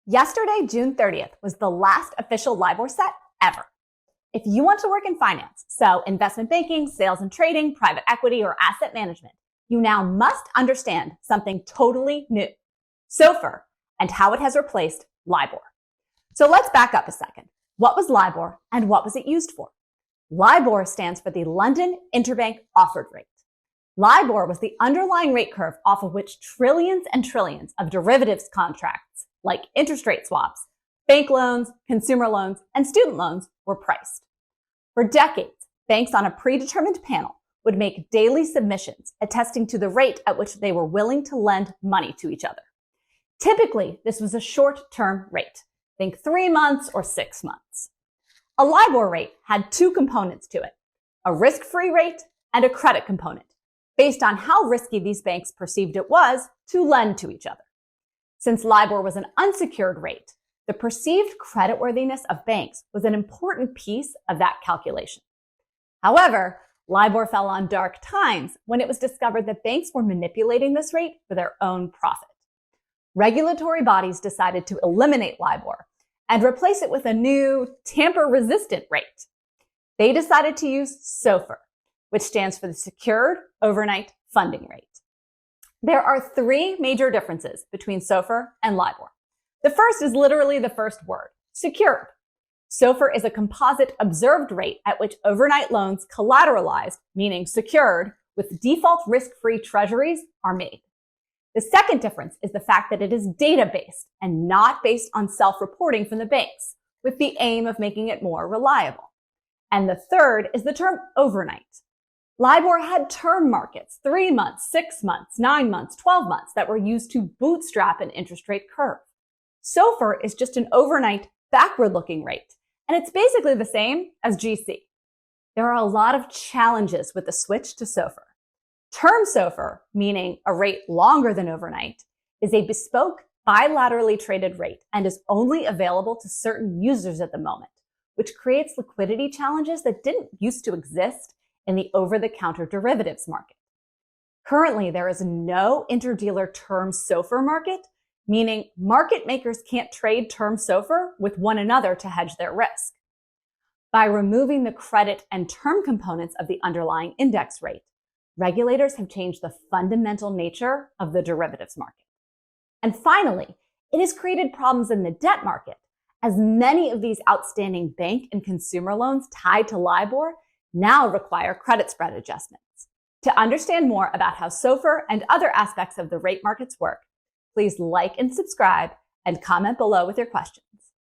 Yesterday, June 30th, was the last official Libor set ever. If you want to work in finance, so investment banking, sales and trading, private equity, or asset management, you now must understand something totally new, SOFR, and how it has replaced Libor. So let's back up a second. What was Libor and what was it used for? Libor stands for the London Interbank Offered Rate. Libor was the underlying rate curve off of which trillions and trillions of derivatives contracts, like interest rate swaps, bank loans, consumer loans, and student loans, were priced. For decades, banks on a predetermined panel would make daily submissions attesting to the rate at which they were willing to lend money to each other. Typically, this was a short-term rate. Think 3 months or 6 months. A Libor rate had two components to it, a risk-free rate and a credit component, based on how risky these banks perceived it was to lend to each other. Since Libor was an unsecured rate, the perceived creditworthiness of banks was an important piece of that calculation. However, Libor fell on dark times when it was discovered that banks were manipulating this rate for their own profit. Regulatory bodies decided to eliminate Libor and replace it with a new tamper-resistant rate. They decided to use SOFR, which stands for the Secured Overnight Funding Rate. There are three major differences between SOFR and Libor. The first is literally the first word, secured. SOFR is a composite observed rate at which overnight loans collateralized, meaning secured, with default risk-free treasuries are made. The second difference is the fact that it is data-based and not based on self-reporting from the banks, with the aim of making it more reliable. And the third is the term overnight. Libor had term markets, 3 months, 6 months, 9 months, 12 months, that were used to bootstrap an interest rate curve. SOFR is just an overnight, backward-looking rate, and it's basically the same as GC. There are a lot of challenges with the switch to SOFR. Term SOFR, meaning a rate longer than overnight, is a bespoke, bilaterally traded rate and is only available to certain users at the moment, which creates liquidity challenges that didn't used to exist in the over-the-counter derivatives market. Currently, there is no interdealer term SOFR market, meaning market makers can't trade term SOFR with one another to hedge their risk. By removing the credit and term components of the underlying index rate, regulators have changed the fundamental nature of the derivatives market. And finally, it has created problems in the debt market, as many of these outstanding bank and consumer loans tied to Libor now require credit spread adjustments. To understand more about how SOFR and other aspects of the rate markets work, please like and subscribe and comment below with your questions.